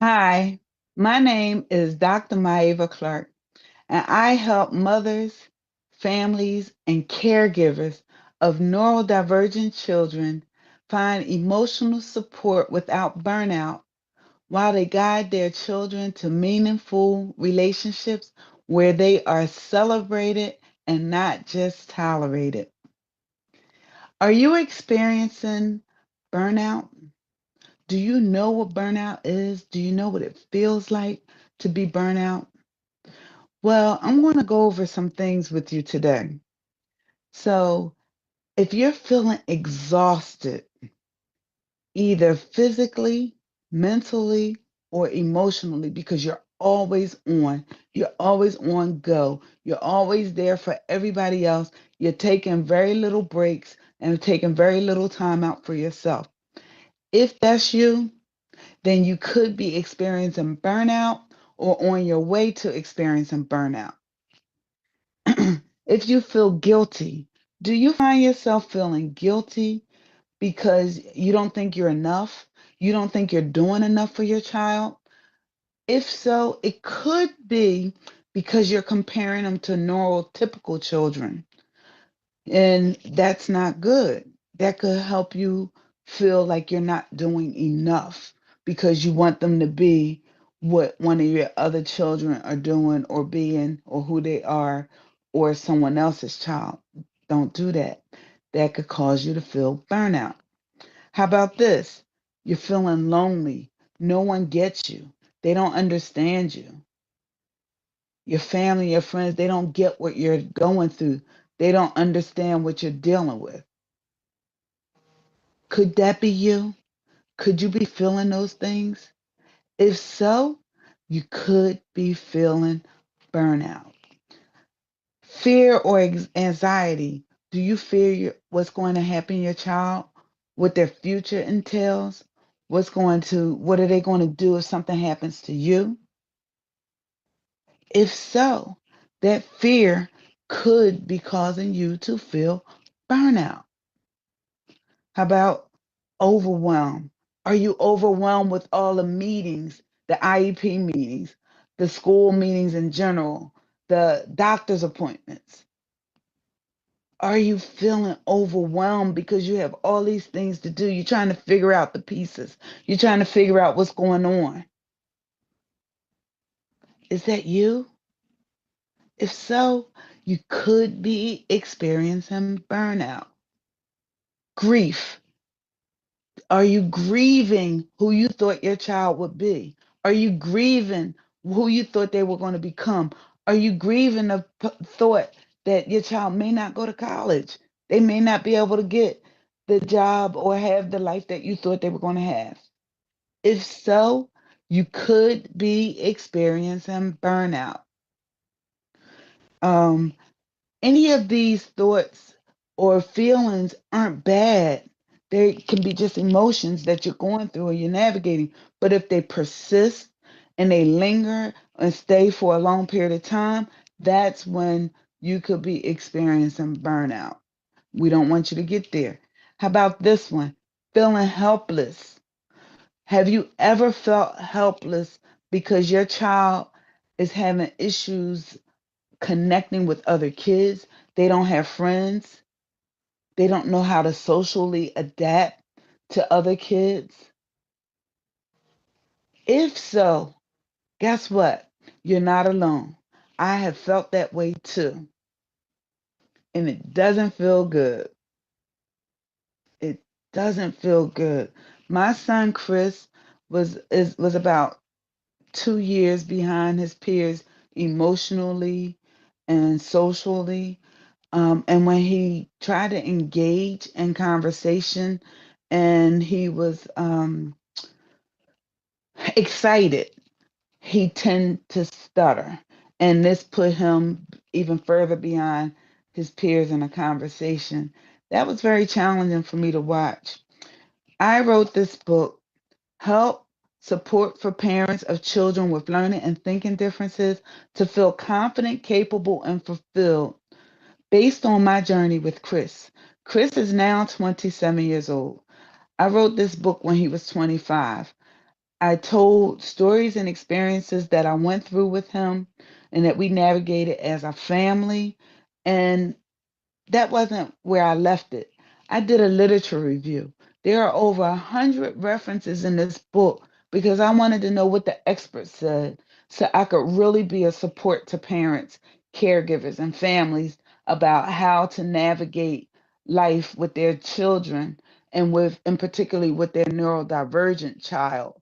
Hi, my name is Dr. Maeva Clark, and I help mothers, families, and caregivers of neurodivergent children find emotional support without burnout while they guide their children to meaningful relationships where they are celebrated and not just tolerated. Are you experiencing burnout? Do you know what burnout is? Do you know what it feels like to be burnout? Well, I'm going to go over some things with you today. So, if you're feeling exhausted, either physically, mentally, or emotionally, because you're always on go, you're always there for everybody else, you're taking very little breaks and taking very little time out for yourself. If that's you, then you could be experiencing burnout or on your way to experiencing burnout. If you feel guilty, do you find yourself feeling guilty because you don't think you're enough? You don't think you're doing enough for your child? If so, it could be because you're comparing them to neurotypical children. And that's not good. That could help you feel like you're not doing enough because you want them to be what one of your other children are doing or being or who they are or someone else's child. Don't do that. That could cause you to feel burnout. How about this? You're feeling lonely. No one gets you. They don't understand you. Your family, your friends, they don't get what you're going through. They don't understand what you're dealing with. Could that be you? Could you be feeling those things? If so, you could be feeling burnout. Fear or anxiety. Do you fear what's going to happen to your child? What their future entails? What are they going to do if something happens to you? If so, that fear could be causing you to feel burnout. How about overwhelm? Are you overwhelmed with all the meetings, the IEP meetings, the school meetings in general, the doctor's appointments? Are you feeling overwhelmed because you have all these things to do? You're trying to figure out the pieces. You're trying to figure out what's going on. Is that you? If so, you could be experiencing burnout. Grief. Are you grieving who you thought your child would be? Are you grieving who you thought they were going to become? Are you grieving the thought that your child may not go to college? They may not be able to get the job or have the life that you thought they were going to have. If so, you could be experiencing burnout. Um, any of these thoughts or feelings aren't bad. They can be just emotions that you're going through or you're navigating. But if they persist and they linger and stay for a long period of time, that's when you could be experiencing burnout. We don't want you to get there. How about this one? Feeling helpless. Have you ever felt helpless because your child is having issues connecting with other kids? They don't have friends. They don't know how to socially adapt to other kids. If so, guess what? You're not alone. I have felt that way too, and it doesn't feel good. It doesn't feel good. My son Chris was about 2 years behind his peers emotionally and socially. And when he tried to engage in conversation and he was excited, he tended to stutter. And this put him even further behind his peers in a conversation. That was very challenging for me to watch. I wrote this book, Help Support for Parents of Children with Learning and Thinking Differences to Feel Confident, Capable, and Fulfilled based on my journey with Chris. Chris is now 27 years old. I wrote this book when he was 25. I told stories and experiences that I went through with him and that we navigated as a family. And that wasn't where I left it. I did a literature review. There are over 100 references in this book because I wanted to know what the experts said so I could really be a support to parents, caregivers, and families about how to navigate life with their children and particularly with their neurodivergent child.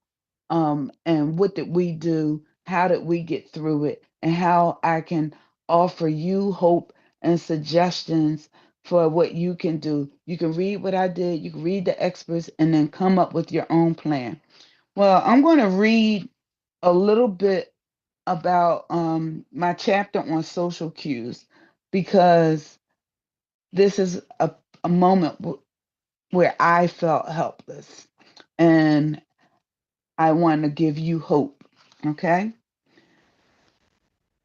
And what did we do? How did we get through it? And how I can offer you hope and suggestions for what you can do. You can read what I did, you can read the experts, and then come up with your own plan. Well, I'm going to read a little bit about my chapter on social cues because this is a moment where I felt helpless and I want to give you hope. Okay.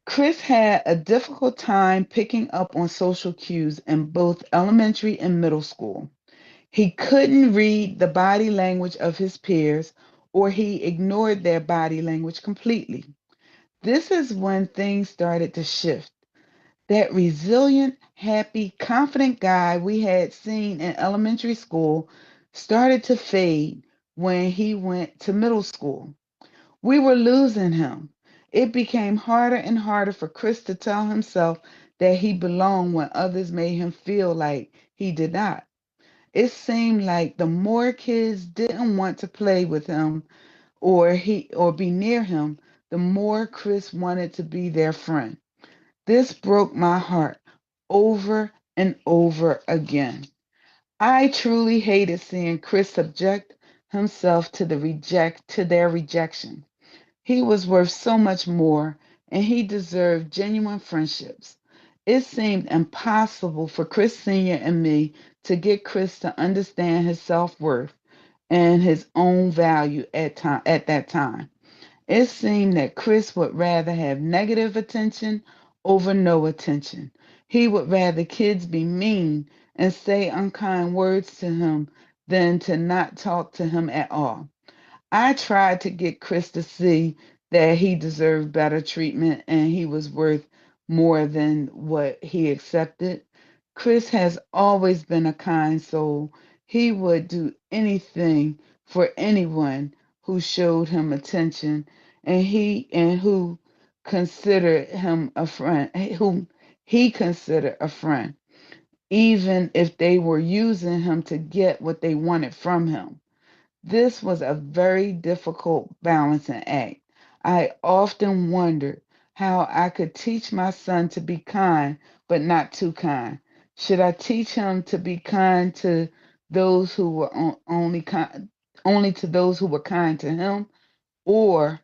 Chris had a difficult time picking up on social cues in both elementary and middle school. He couldn't read the body language of his peers, or he ignored their body language completely. This is when things started to shift. That resilient, happy, confident guy we had seen in elementary school started to fade when he went to middle school. We were losing him. It became harder and harder for Chris to tell himself that he belonged when others made him feel like he did not. It seemed like the more kids didn't want to play with him or be near him, the more Chris wanted to be their friend. This broke my heart over and over again. I truly hated seeing Chris subject himself to their rejection. He was worth so much more, and he deserved genuine friendships. It seemed impossible for Chris Sr. and me to get Chris to understand his self worth and his own value at that time. It seemed that Chris would rather have negative attention over no attention. He would rather kids be mean and say unkind words to him than to not talk to him at all. I tried to get Chris to see that he deserved better treatment and he was worth more than what he accepted. Chris has always been a kind soul. He would do anything for anyone who showed him attention and who considered him a friend, whom he considered a friend, even if they were using him to get what they wanted from him. This was a very difficult balancing act. I often wondered how I could teach my son to be kind, but not too kind. Should I teach him to be kind to those who were only to those who were kind to him, or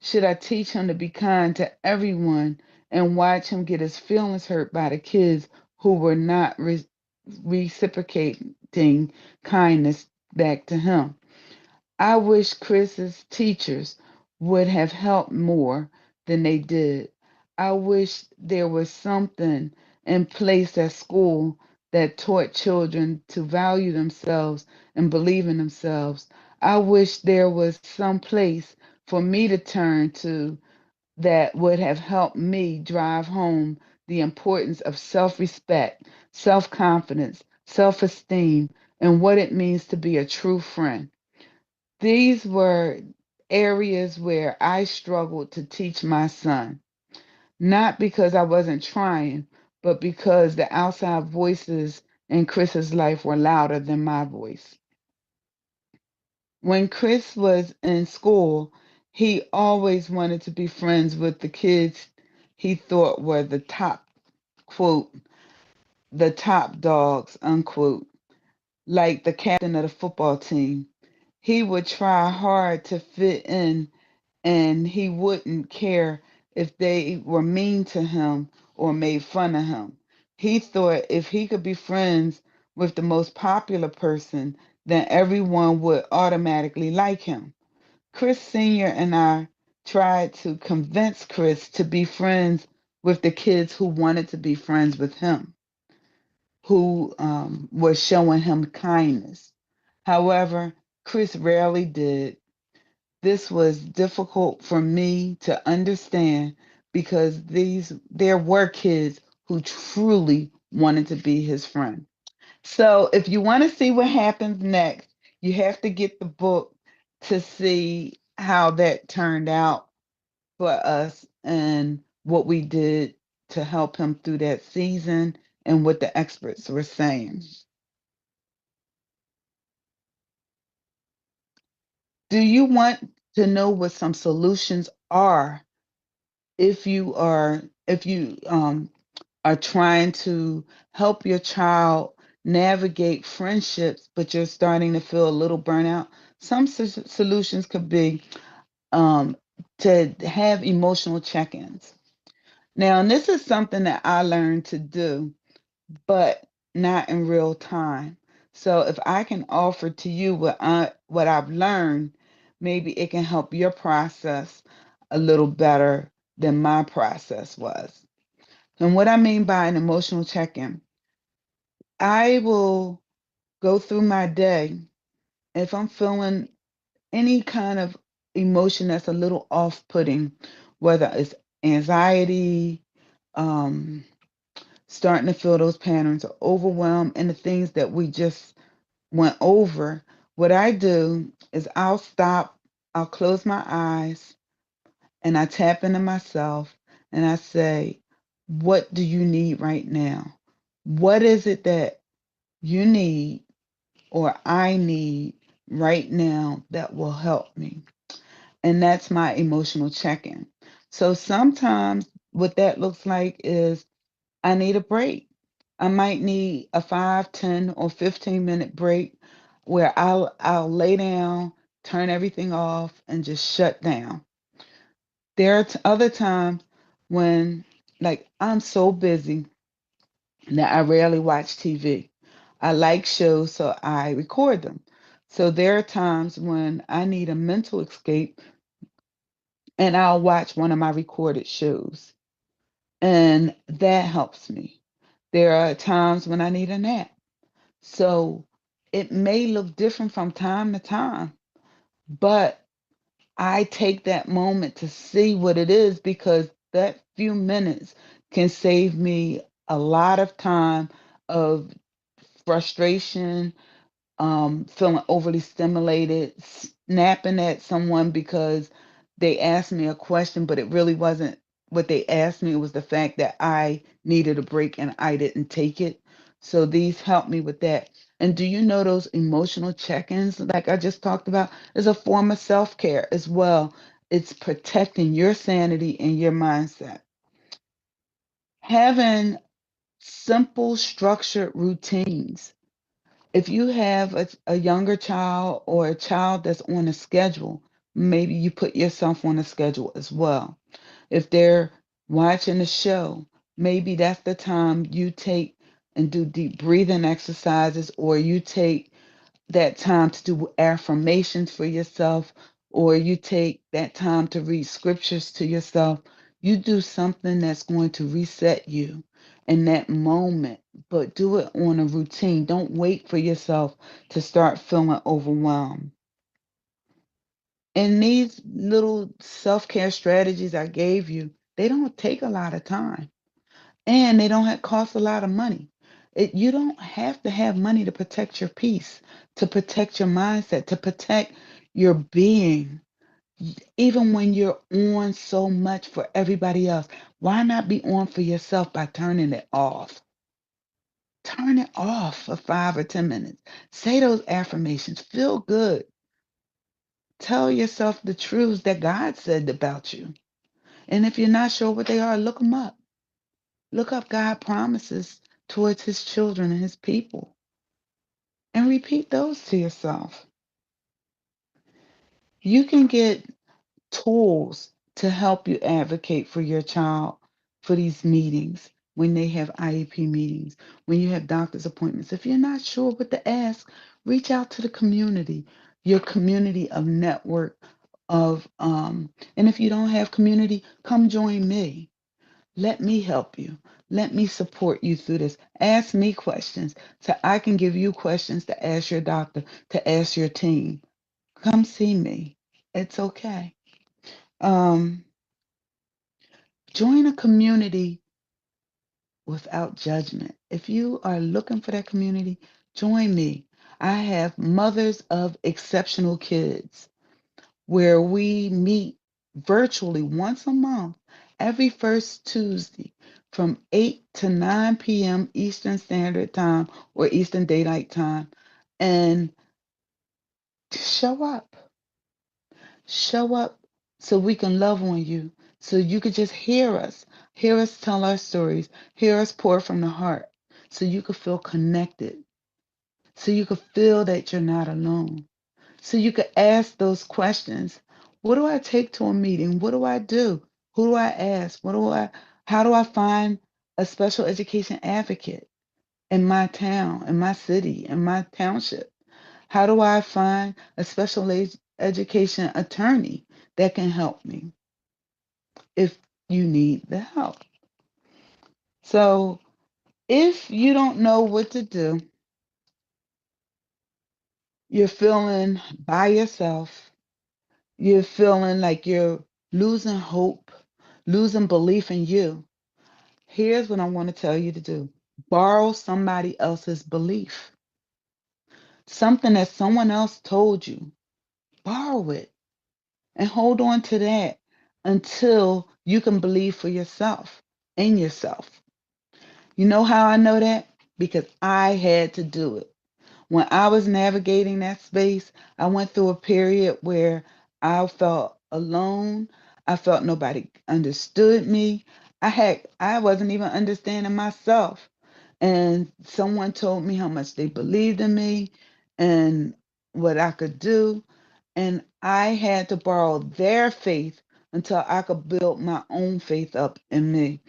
should I teach him to be kind to everyone and watch him get his feelings hurt by the kids who were not reciprocating kindness back to him? I wish Chris's teachers would have helped more than they did. I wish there was something in place at school that taught children to value themselves and believe in themselves. I wish there was some place for me to turn to that would have helped me drive home the importance of self respect, self confidence, self esteem, and what it means to be a true friend. These were areas where I struggled to teach my son, not because I wasn't trying, but because the outside voices in Chris's life were louder than my voice. When Chris was in school, he always wanted to be friends with the kids he thought were the top, quote, the top dogs, unquote, like the captain of the football team. He would try hard to fit in and he wouldn't care if they were mean to him or made fun of him. He thought if he could be friends with the most popular person, then everyone would automatically like him. Chris Sr. and I tried to convince Chris to be friends with the kids who wanted to be friends with him, who was showing him kindness. However, Chris rarely did. This was difficult for me to understand because there were kids who truly wanted to be his friend. So if you want to see what happens next, you have to get the book to see how that turned out for us and what we did to help him through that season and what the experts were saying. Do you want to know what some solutions are if you are trying to help your child navigate friendships, but you're starting to feel a little burnout? Some solutions could be um, to have emotional check-ins. Now, and this is something that I learned to do, but not in real time. So if I can offer to you what I've learned, maybe it can help your process a little better than my process was. And what I mean by an emotional check-in, I will go through my day. If I'm feeling any kind of emotion that's a little off-putting, whether it's anxiety, um, starting to feel those patterns of overwhelm and the things that we just went over, what I do is I'll stop, I'll close my eyes, and I tap into myself and I say, what do you need right now? What is it that you need or I need right now that will help me? And that's my emotional check in. So sometimes what that looks like is I need a break. I might need a 5, 10, or 15-minute break where I'll lay down, turn everything off, and just shut down. There are other times when, like, I'm so busy that I rarely watch TV. I like shows, so I record them. So there are times when I need a mental escape, and I'll watch one of my recorded shows, and that helps me. There are times when I need a nap. So it may look different from time to time, but I take that moment to see what it is because that few minutes can save me a lot of time of frustration, feeling overly stimulated, snapping at someone because they asked me a question, but it really wasn't what they asked me. It was the fact that I needed a break and I didn't take it. So these help me with that. And do you know those emotional check ins, like I just talked about, is a form of self care as well? It's protecting your sanity and your mindset. Having simple, structured routines. If you have a younger child or a child that's on a schedule, maybe you put yourself on a schedule as well. If they're watching a show, maybe that's the time you take and do deep breathing exercises, or you take that time to do affirmations for yourself, or you take that time to read scriptures to yourself. You do something that's going to reset you in that moment, but do it on a routine. Don't wait for yourself to start feeling overwhelmed. And these little self care strategies I gave you, they don't take a lot of time and they don't cost a lot of money. You don't have to have money to protect your peace, to protect your mindset, to protect your being. Even when you're on so much for everybody else, why not be on for yourself by turning it off? Turn it off for 5 or 10 minutes. Say those affirmations. Feel good. Tell yourself the truths that God said about you. And if you're not sure what they are, look them up. Look up God promises towards his children and his people and repeat those to yourself. You can get tools to help you advocate for your child for these meetings, when they have IEP meetings, when you have doctor's appointments. If you're not sure what to ask, reach out to the community, your community of network and if you don't have community, come join me. Let me help you. Let me support you through this. Ask me questions so I can give you questions to ask your doctor, to ask your team. Come see me. It's okay. Um, Join a community without judgment. If you are looking for that community, join me. I have Mothers of Exceptional Kids where we meet virtually once a month, every first Tuesday from 8 to 9 p.m. Eastern Standard Time or Eastern Daylight Time. And show up. Show up so we can love on you, so you could just hear us tell our stories, hear us pour from the heart, so you could feel connected, so you could feel that you're not alone, so you could ask those questions. What do I take to a meeting? What do I do? Who do I ask? How do I find a special education advocate in my town, in my city, in my township? How do I find a special education attorney that can help me if you need the help? So, if you don't know what to do, you're feeling by yourself, you're feeling like you're losing hope, losing belief in you, here's what I want to tell you to do: borrow somebody else's belief, something that someone else told you, borrow it and hold on to that until you can believe for yourself, in yourself. You know how I know that? Because I had to do it. When I was navigating that space, I went through a period where I felt alone. I felt nobody understood me. I wasn't even understanding myself. And someone told me how much they believed in me and what I could do. And I had to borrow their faith until I could build my own faith up in me.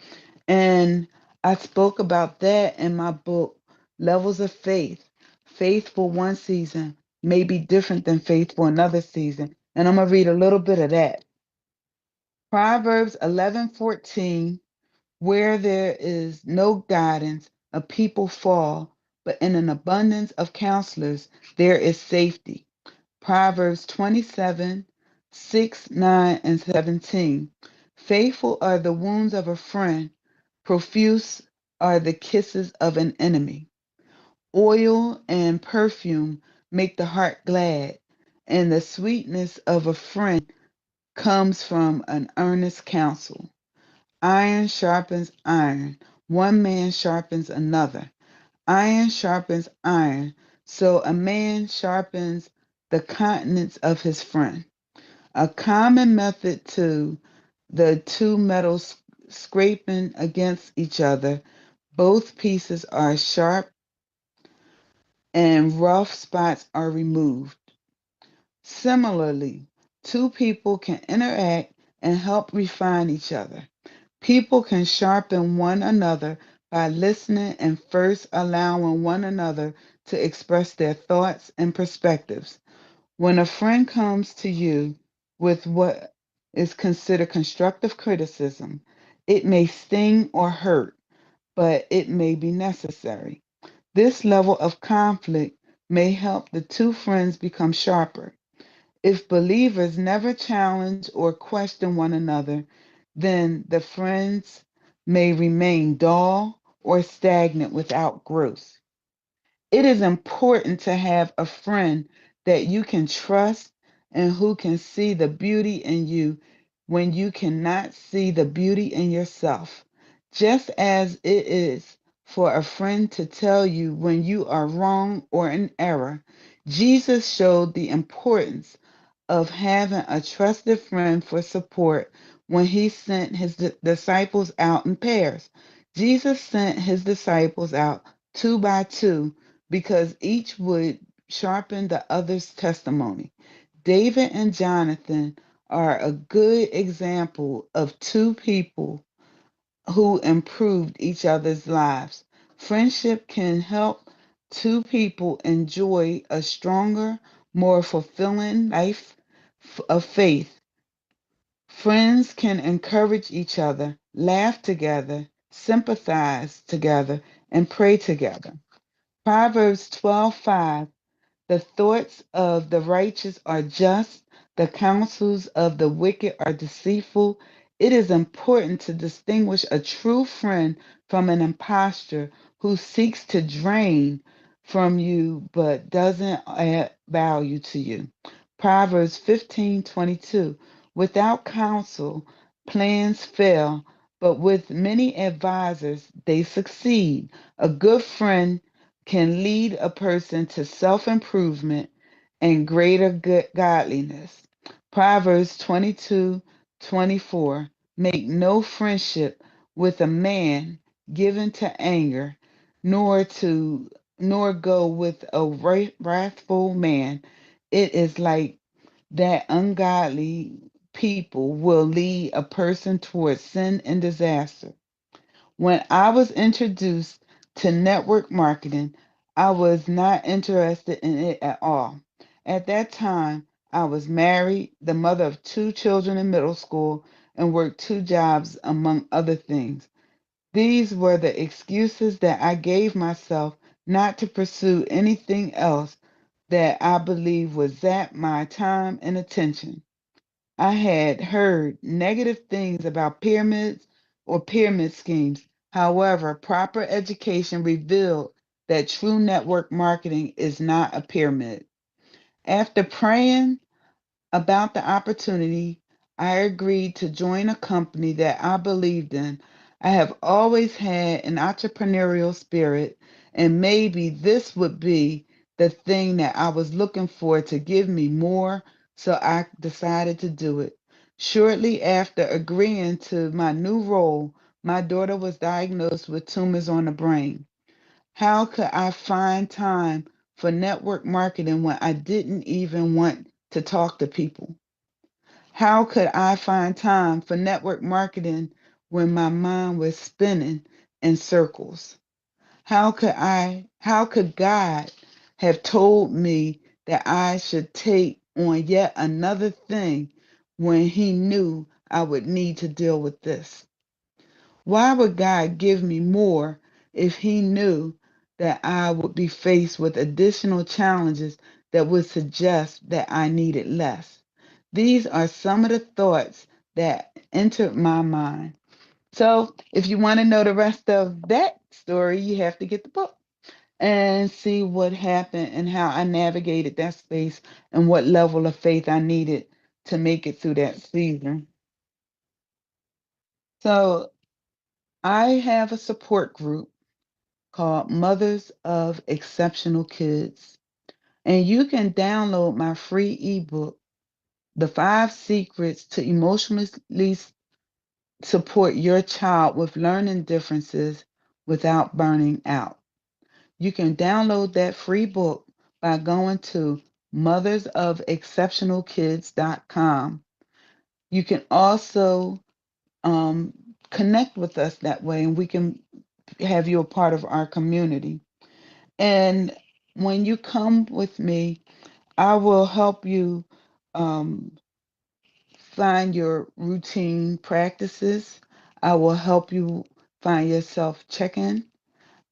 And I spoke about that in my book, Levels of Faith. Faith for one season may be different than faith for another season. And I'm going to read a little bit of that. Proverbs 11:14, where there is no guidance, a people fall, but in an abundance of counselors, there is safety. Proverbs 27:6, 9, and 17. Faithful are the wounds of a friend, profuse are the kisses of an enemy. Oil and perfume make the heart glad, and the sweetness of a friend comes from an earnest counsel. Iron sharpens iron, one man sharpens another. Iron sharpens iron, so a man sharpens the countenance of his friend. A common method to the two metals scraping against each other, both pieces are sharp and rough spots are removed. Similarly, two people can interact and help refine each other. People can sharpen one another by listening and first allowing one another to express their thoughts and perspectives. When a friend comes to you with what is considered constructive criticism, it may sting or hurt, but it may be necessary. This level of conflict may help the two friends become sharper. If believers never challenge or question one another, then the friends may remain dull or stagnant without growth. It is important to have a friend that you can trust and who can see the beauty in you when you cannot see the beauty in yourself. Just as it is for a friend to tell you when you are wrong or in error, Jesus showed the importance of having a trusted friend for support when he sent his disciples out in pairs. Jesus sent his disciples out two by two because each would sharpen the other's testimony. David and Jonathan are a good example of two people who improved each other's lives. Friendship can help two people enjoy a stronger, more fulfilling life of faith. Friends can encourage each other, laugh together, sympathize together, and pray together. Proverbs 12:5. The thoughts of the righteous are just, The counsels of the wicked are deceitful. It is important to distinguish a true friend from an impostor who seeks to drain from you but doesn't add value to you. Proverbs 15:22. Without counsel, plans fail, but with many advisors, they succeed. A good friend can lead a person to self improvement and greater godliness. Proverbs 22:24. Make no friendship with a man given to anger, nor to nor go with a wrathful man. It is like that ungodly people will lead a person towards sin and disaster. When I was introduced to network marketing, I was not interested in it at all. At that time, I was married, the mother of two children in middle school, and worked two jobs, among other things. These were the excuses that I gave myself not to pursue anything else that I believed would zap my time and attention. I had heard negative things about pyramids or pyramid schemes. However, proper education revealed that true network marketing is not a pyramid. After praying about the opportunity, I agreed to join a company that I believed in. I have always had an entrepreneurial spirit, and maybe this would be the thing that I was looking for to give me more, so I decided to do it. Shortly after agreeing to my new role, my daughter was diagnosed with tumors on the brain. How could I find time for network marketing when I didn't even want to talk to people? How could I find time for network marketing when my mind was spinning in circles? How could God have told me that I should take on yet another thing when he knew I would need to deal with this? Why would God give me more if he knew that I would be faced with additional challenges that would suggest that I needed less? These are some of the thoughts that entered my mind. So, if you want to know the rest of that story, you have to get the book and see what happened and how I navigated that space and what level of faith I needed to make it through that season. So, I have a support group called Mothers of Exceptional Kids, and you can download my free ebook, The 5 Secrets to Emotionally Support Your Child with Learning Differences Without Burning Out. You can download that free book by going to mothersofexceptionalkids.com. You can also um, connect with us that way, and we can have you a part of our community. And when you come with me, I will help you um, find your routine practices. I will help you find yourself check-in,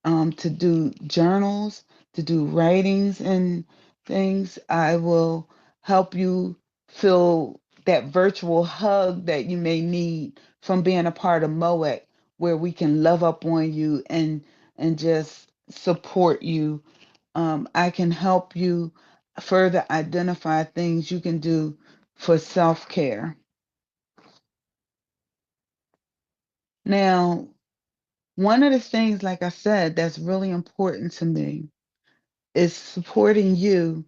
to do journals, to do writings and things. I will help you feel that virtual hug that you may need from being a part of MOEK, where we can love up on you and just support you. I can help you further identify things you can do for self care. Now, one of the things, like I said, that's really important to me is supporting you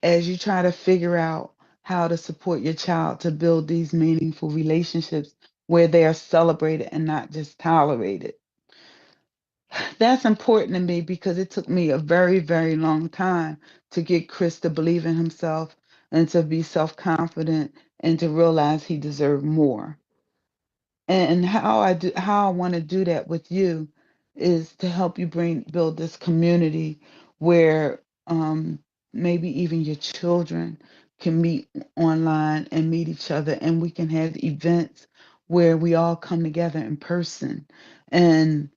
as you try to figure out how to support your child to build these meaningful relationships where they are celebrated and not just tolerated. That's important to me because it took me a very, very long time to get Chris to believe in himself and to be self confident and to realize he deserved more. And how I want to do that with you is to help you build this community where maybe even your children can meet online and meet each other, and we can have events where we all come together in person and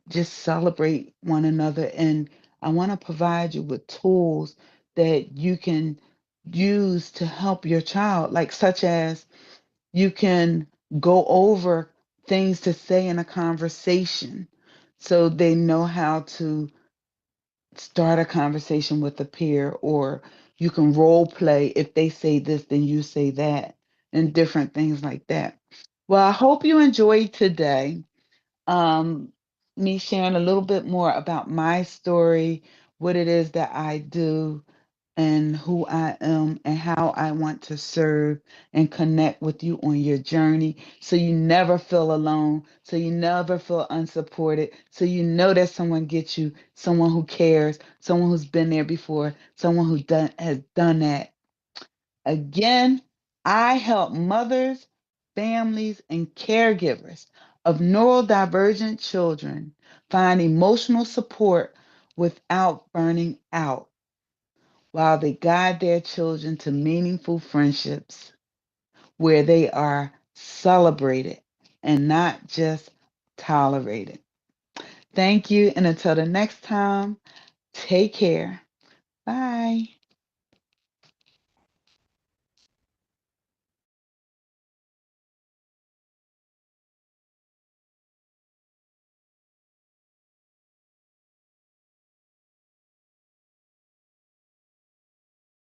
just celebrate one another. And I want to provide you with tools that you can use to help your child, like such as you can go over things to say in a conversation so they know how to start a conversation with a peer, or you can role play. If they say this, then you say that, and different things like that. Well, I hope you enjoyed today. Um, Me sharing a little bit more about my story, what it is that I do, and who I am, and how I want to serve and connect with you on your journey so you never feel alone, so you never feel unsupported, so you know that someone gets you, someone who cares, someone who's been there before, someone who has done that. Again, I help mothers, families, and caregivers of neurodivergent children find emotional support without burning out while they guide their children to meaningful friendships where they are celebrated and not just tolerated. Thank you, and until the next time, take care. Bye.